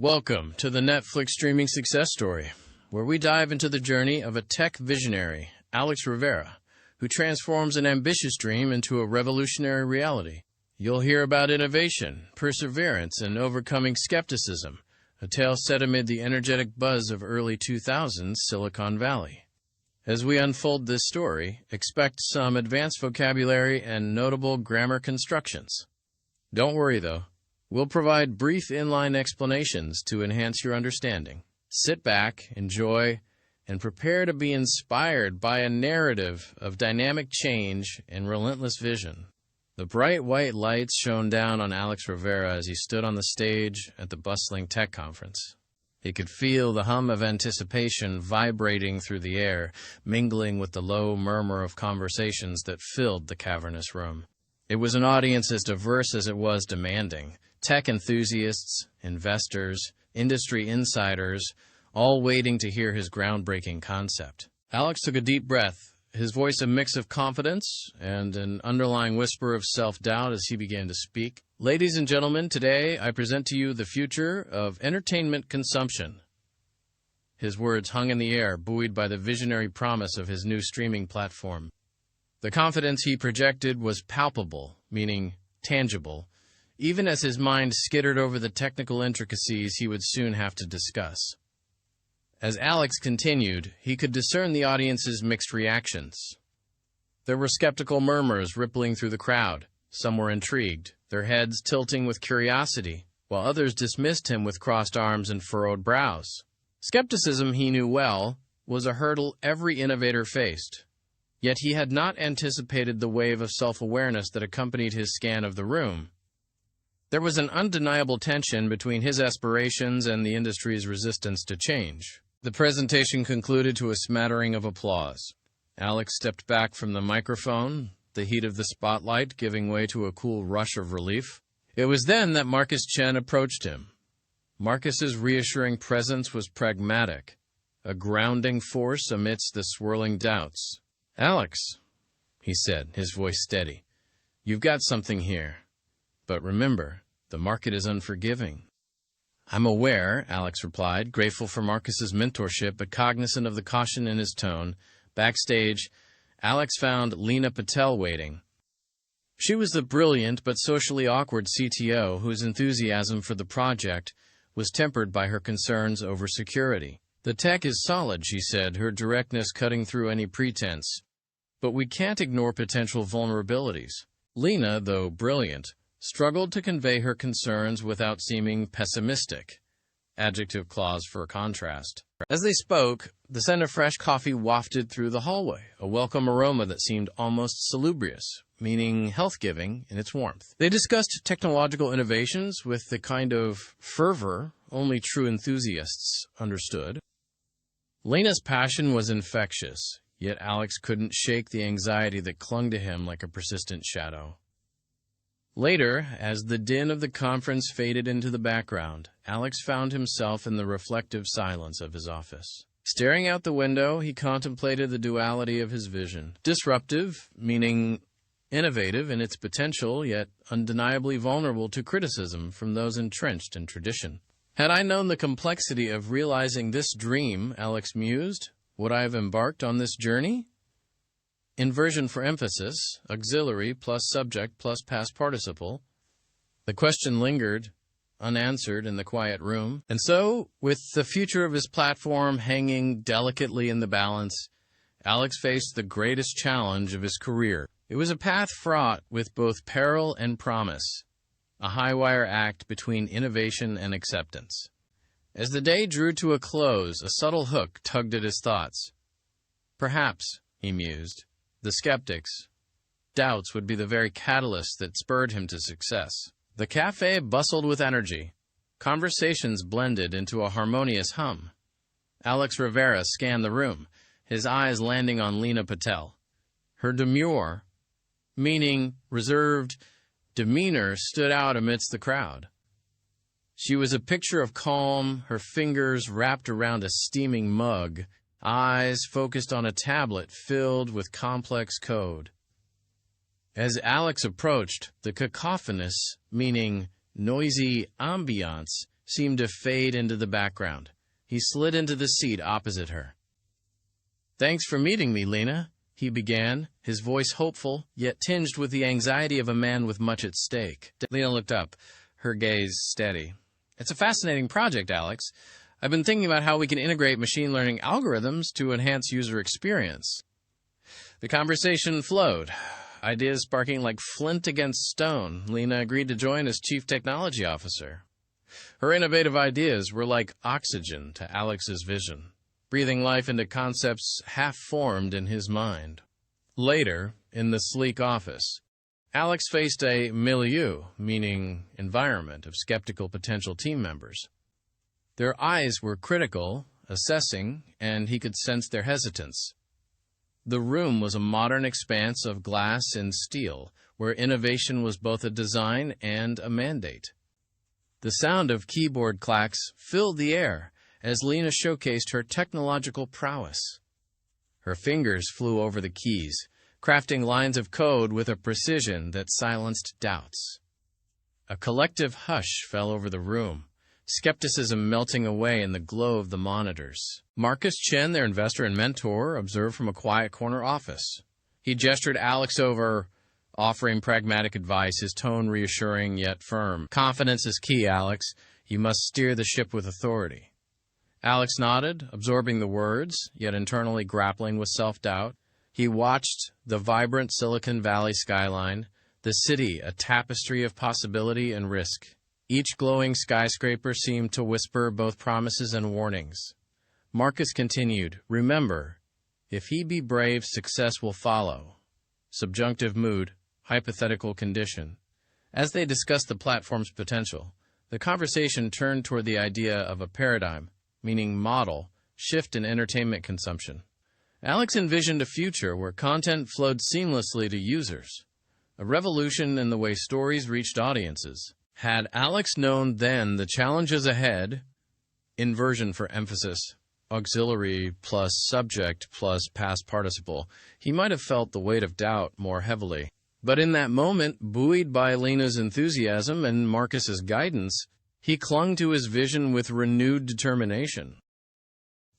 Welcome to the Netflix streaming success story, where we dive into the journey of a tech visionary, Alex Rivera, who transforms an ambitious dream into a revolutionary reality. You'll hear about innovation, perseverance, and overcoming skepticism, a tale set amid the energetic buzz of early 2000s Silicon Valley. As we unfold this story, expect some advanced vocabulary and notable grammar constructions. Don't worry, though. We'll provide brief inline explanations to enhance your understanding. Sit back, enjoy, and prepare to be inspired by a narrative of dynamic change and relentless vision. The bright white lights shone down on Alex Rivera as he stood on the stage at the bustling tech conference. He could feel the hum of anticipation vibrating through the air, mingling with the low murmur of conversations that filled the cavernous room. It was an audience as diverse as it was demanding. Tech enthusiasts, investors, industry insiders, all waiting to hear his groundbreaking concept. Alex took a deep breath, his voice a mix of confidence and an underlying whisper of self-doubt as he began to speak. Ladies and gentlemen, today I present to you the future of entertainment consumption. His words hung in the air, buoyed by the visionary promise of his new streaming platform. The confidence he projected was palpable, meaning tangible, even as his mind skittered over the technical intricacies he would soon have to discuss. As Alex continued, he could discern the audience's mixed reactions. There were skeptical murmurs rippling through the crowd. Some were intrigued, their heads tilting with curiosity, while others dismissed him with crossed arms and furrowed brows. Skepticism, he knew well, was a hurdle every innovator faced. Yet he had not anticipated the wave of self-awareness that accompanied his scan of the room. There was an undeniable tension between his aspirations and the industry's resistance to change. The presentation concluded to a smattering of applause. Alex stepped back from the microphone, the heat of the spotlight giving way to a cool rush of relief. It was then that Marcus Chen approached him. Marcus's reassuring presence was pragmatic, a grounding force amidst the swirling doubts. "Alex," he said, his voice steady, "you've got something here. But remember, the market is unforgiving." "I'm aware," Alex replied, grateful for Marcus's mentorship but cognizant of the caution in his tone. Backstage, Alex found Lena Patel waiting. She was the brilliant but socially awkward CTO whose enthusiasm for the project was tempered by her concerns over security. "The tech is solid," she said, her directness cutting through any pretense. "But we can't ignore potential vulnerabilities." Lena, though brilliant, struggled to convey her concerns without seeming pessimistic. Adjective clause for contrast. As they spoke, the scent of fresh coffee wafted through the hallway, a welcome aroma that seemed almost salubrious, meaning health-giving in its warmth. They discussed technological innovations with the kind of fervor only true enthusiasts understood. Lena's passion was infectious, yet Alex couldn't shake the anxiety that clung to him like a persistent shadow. Later, as the din of the conference faded into the background, Alex found himself in the reflective silence of his office. Staring out the window, he contemplated the duality of his vision. Disruptive, meaning innovative in its potential, yet undeniably vulnerable to criticism from those entrenched in tradition. "Had I known the complexity of realizing this dream," Alex mused, "would I have embarked on this journey?" Inversion for emphasis, auxiliary plus subject plus past participle. The question lingered, unanswered in the quiet room. And so, with the future of his platform hanging delicately in the balance, Alex faced the greatest challenge of his career. It was a path fraught with both peril and promise, a high-wire act between innovation and acceptance. As the day drew to a close, a subtle hook tugged at his thoughts. Perhaps, he mused, the skeptics' doubts would be the very catalyst that spurred him to success. The cafe bustled with energy. Conversations blended into a harmonious hum. Alex Rivera scanned the room, his eyes landing on Lena Patel. Her demure, meaning reserved, demeanor stood out amidst the crowd. She was a picture of calm, her fingers wrapped around a steaming mug, eyes focused on a tablet filled with complex code. As Alex approached, the cacophonous, meaning noisy ambiance, seemed to fade into the background. He slid into the seat opposite her. "Thanks for meeting me, Lena," he began, his voice hopeful, yet tinged with the anxiety of a man with much at stake. Lena looked up, her gaze steady. "It's a fascinating project, Alex. I've been thinking about how we can integrate machine learning algorithms to enhance user experience." The conversation flowed, ideas sparking like flint against stone. Lena agreed to join as Chief Technology Officer. Her innovative ideas were like oxygen to Alex's vision, breathing life into concepts half-formed in his mind. Later, in the sleek office, Alex faced a milieu, meaning environment, of skeptical potential team members. Their eyes were critical, assessing, and he could sense their hesitance. The room was a modern expanse of glass and steel, where innovation was both a design and a mandate. The sound of keyboard clacks filled the air as Lena showcased her technological prowess. Her fingers flew over the keys, crafting lines of code with a precision that silenced doubts. A collective hush fell over the room, skepticism melting away in the glow of the monitors. Marcus Chen, their investor and mentor, observed from a quiet corner office. He gestured Alex over, offering pragmatic advice, his tone reassuring yet firm. "Confidence is key, Alex. You must steer the ship with authority." Alex nodded, absorbing the words, yet internally grappling with self-doubt. He watched the vibrant Silicon Valley skyline, the city a tapestry of possibility and risk. Each glowing skyscraper seemed to whisper both promises and warnings. Marcus continued, "Remember, if he be brave, success will follow." Subjunctive mood, hypothetical condition. As they discussed the platform's potential, the conversation turned toward the idea of a paradigm, meaning model, shift in entertainment consumption. Alex envisioned a future where content flowed seamlessly to users, a revolution in the way stories reached audiences. Had Alex known then the challenges ahead, inversion for emphasis, auxiliary plus subject plus past participle, he might have felt the weight of doubt more heavily. But in that moment, buoyed by Lena's enthusiasm and Marcus's guidance, he clung to his vision with renewed determination.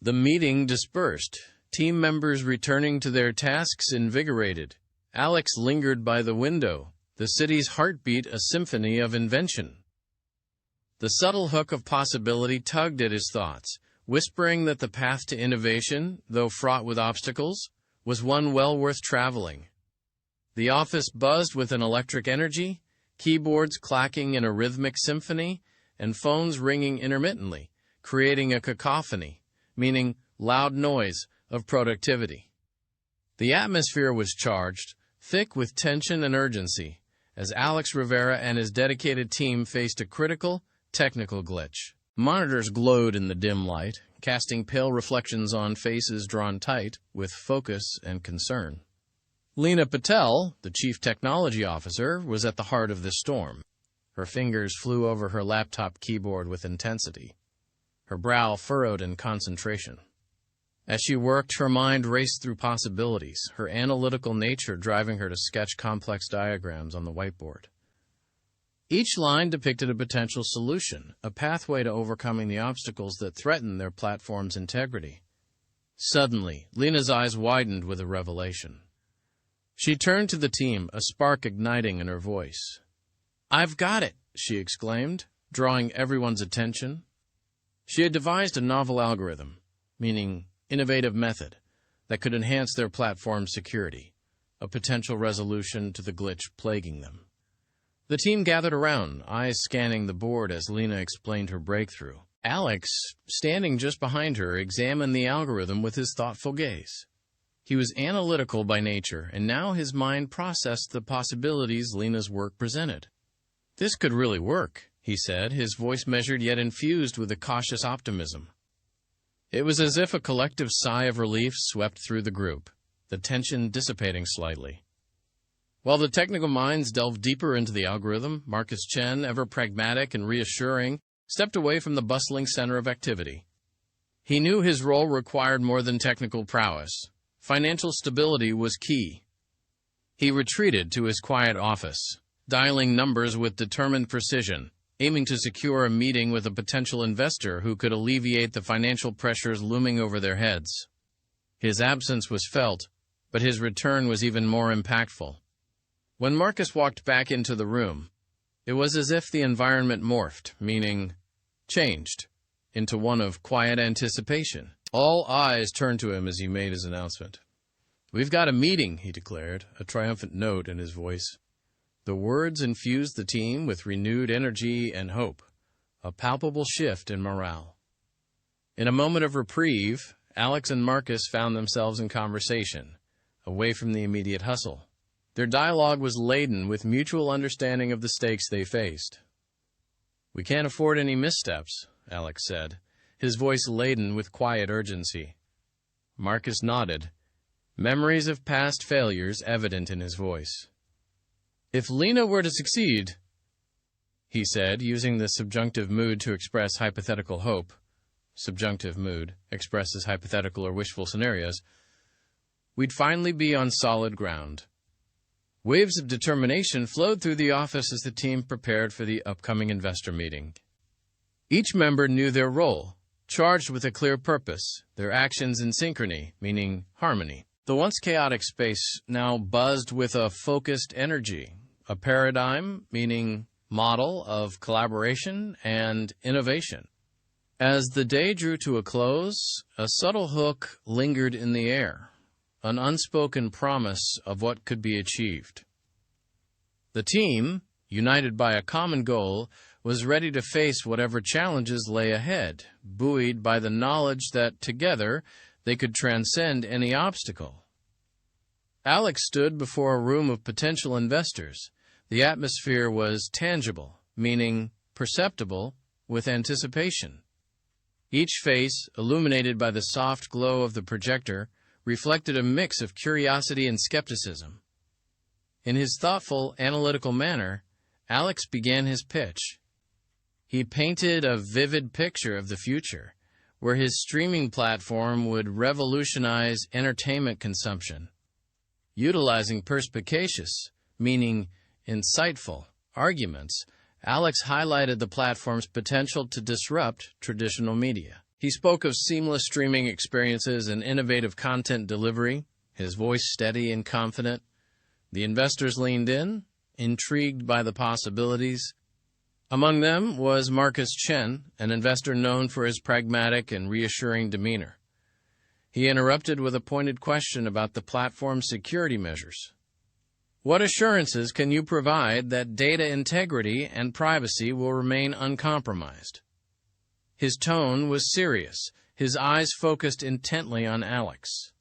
The meeting dispersed, team members returning to their tasks invigorated. Alex lingered by the window, the city's heartbeat a symphony of invention. The subtle hook of possibility tugged at his thoughts, whispering that the path to innovation, though fraught with obstacles, was one well worth traveling. The office buzzed with an electric energy, keyboards clacking in a rhythmic symphony, and phones ringing intermittently, creating a cacophony, meaning loud noise of productivity. The atmosphere was charged, thick with tension and urgency, as Alex Rivera and his dedicated team faced a critical, technical glitch. Monitors glowed in the dim light, casting pale reflections on faces drawn tight with focus and concern. Lena Patel, the Chief Technology Officer, was at the heart of this storm. Her fingers flew over her laptop keyboard with intensity, her brow furrowed in concentration. As she worked, her mind raced through possibilities, her analytical nature driving her to sketch complex diagrams on the whiteboard. Each line depicted a potential solution, a pathway to overcoming the obstacles that threatened their platform's integrity. Suddenly, Lena's eyes widened with a revelation. She turned to the team, a spark igniting in her voice. "I've got it," she exclaimed, drawing everyone's attention. She had devised a novel algorithm, meaning innovative method, that could enhance their platform's security, a potential resolution to the glitch plaguing them. The team gathered around, eyes scanning the board as Lena explained her breakthrough. Alex, standing just behind her, examined the algorithm with his thoughtful gaze. He was analytical by nature, and now his mind processed the possibilities Lena's work presented. "This could really work," he said, his voice measured yet infused with a cautious optimism. It was as if a collective sigh of relief swept through the group, the tension dissipating slightly. While the technical minds delved deeper into the algorithm, Marcus Chen, ever pragmatic and reassuring, stepped away from the bustling center of activity. He knew his role required more than technical prowess. Financial stability was key. He retreated to his quiet office, dialing numbers with determined precision, aiming to secure a meeting with a potential investor who could alleviate the financial pressures looming over their heads. His absence was felt, but his return was even more impactful. When Marcus walked back into the room, it was as if the environment morphed, meaning changed, into one of quiet anticipation. All eyes turned to him as he made his announcement. "We've got a meeting," he declared, a triumphant note in his voice. The words infused the team with renewed energy and hope, a palpable shift in morale. In a moment of reprieve, Alex and Marcus found themselves in conversation, away from the immediate hustle. Their dialogue was laden with mutual understanding of the stakes they faced. "We can't afford any missteps," Alex said, his voice laden with quiet urgency. Marcus nodded, memories of past failures evident in his voice. "If Lena were to succeed," he said, using the subjunctive mood to express hypothetical hope. Subjunctive mood expresses hypothetical or wishful scenarios. "We'd finally be on solid ground." Waves of determination flowed through the office as the team prepared for the upcoming investor meeting. Each member knew their role, charged with a clear purpose, their actions in synchrony, meaning harmony. The once chaotic space now buzzed with a focused energy, a paradigm, meaning model of collaboration and innovation. As the day drew to a close, a subtle hook lingered in the air, an unspoken promise of what could be achieved. The team, united by a common goal, was ready to face whatever challenges lay ahead, buoyed by the knowledge that together they could transcend any obstacle. Alex stood before a room of potential investors. The atmosphere was tangible, meaning perceptible, with anticipation. Each face, illuminated by the soft glow of the projector, reflected a mix of curiosity and skepticism. In his thoughtful, analytical manner, Alex began his pitch. He painted a vivid picture of the future, where his streaming platform would revolutionize entertainment consumption. Utilizing perspicacious, meaning insightful, arguments, Alex highlighted the platform's potential to disrupt traditional media. He spoke of seamless streaming experiences and innovative content delivery, his voice steady and confident. The investors leaned in, intrigued by the possibilities. Among them was Marcus Chen, an investor known for his pragmatic and reassuring demeanor. He interrupted with a pointed question about the platform's security measures. "What assurances can you provide that data integrity and privacy will remain uncompromised?" His tone was serious, his eyes focused intently on Alex.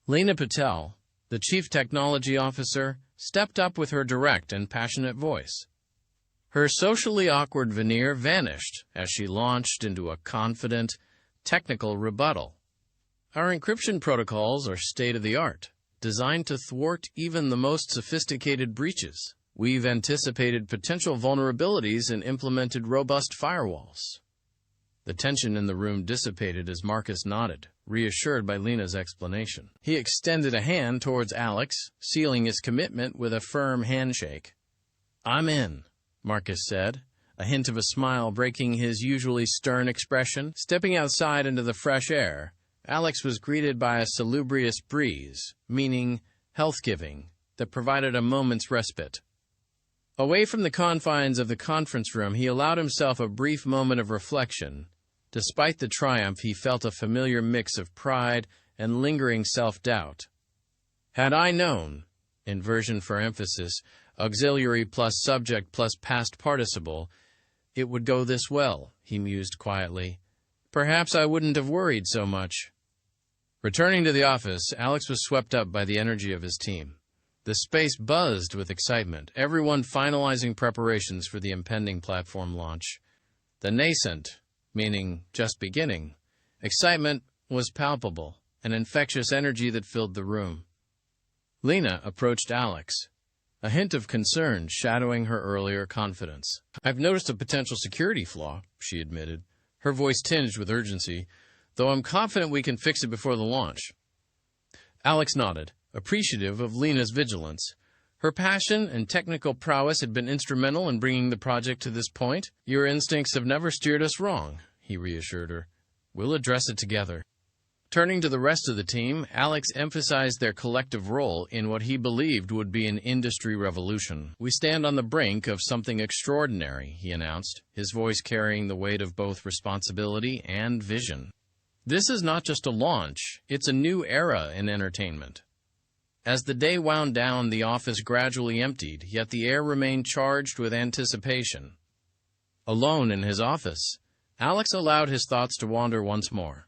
Lena Patel, the chief technology officer, stepped up with her direct and passionate voice. Her socially awkward veneer vanished as she launched into a confident, technical rebuttal. "Our encryption protocols are state-of-the-art, designed to thwart even the most sophisticated breaches. We've anticipated potential vulnerabilities and implemented robust firewalls." The tension in the room dissipated as Marcus nodded, reassured by Lena's explanation. He extended a hand towards Alex, sealing his commitment with a firm handshake. "I'm in," Marcus said, a hint of a smile breaking his usually stern expression. Stepping outside into the fresh air, Alex was greeted by a salubrious breeze, meaning health-giving, that provided a moment's respite. Away from the confines of the conference room, he allowed himself a brief moment of reflection. Despite the triumph, he felt a familiar mix of pride and lingering self-doubt. "Had I known," inversion for emphasis, auxiliary plus subject plus past participle, "it would go this well," he mused quietly. "Perhaps I wouldn't have worried so much." Returning to the office, Alex was swept up by the energy of his team. The space buzzed with excitement, everyone finalizing preparations for the impending platform launch. The nascent, meaning just beginning, excitement was palpable, an infectious energy that filled the room. Lena approached Alex, a hint of concern shadowing her earlier confidence. "I've noticed a potential security flaw," she admitted, her voice tinged with urgency, "though I'm confident we can fix it before the launch." Alex nodded, appreciative of Lena's vigilance. Her passion and technical prowess had been instrumental in bringing the project to this point. "Your instincts have never steered us wrong," he reassured her. "We'll address it together." Turning to the rest of the team, Alex emphasized their collective role in what he believed would be an industry revolution. "We stand on the brink of something extraordinary," he announced, his voice carrying the weight of both responsibility and vision. "This is not just a launch, it's a new era in entertainment." As the day wound down, the office gradually emptied, yet the air remained charged with anticipation. Alone in his office, Alex allowed his thoughts to wander once more.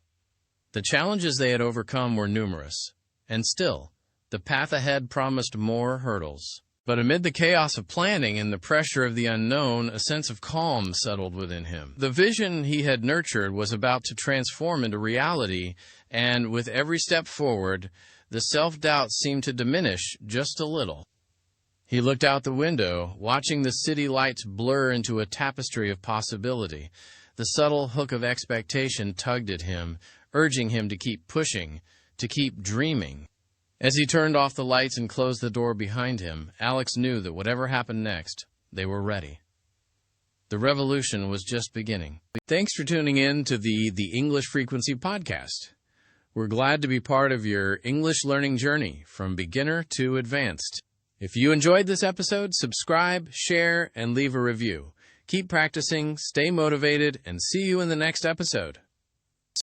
The challenges they had overcome were numerous, and still, the path ahead promised more hurdles. But amid the chaos of planning and the pressure of the unknown, a sense of calm settled within him. The vision he had nurtured was about to transform into reality, and with every step forward, the self-doubt seemed to diminish just a little. He looked out the window, watching the city lights blur into a tapestry of possibility. The subtle hook of expectation tugged at him, urging him to keep pushing, to keep dreaming. As he turned off the lights and closed the door behind him, Alex knew that whatever happened next, they were ready. The revolution was just beginning. Thanks for tuning in to the English Frequency Podcast. We're glad to be part of your English learning journey from beginner to advanced. If you enjoyed this episode, subscribe, share, and leave a review. Keep practicing, stay motivated, and see you in the next episode.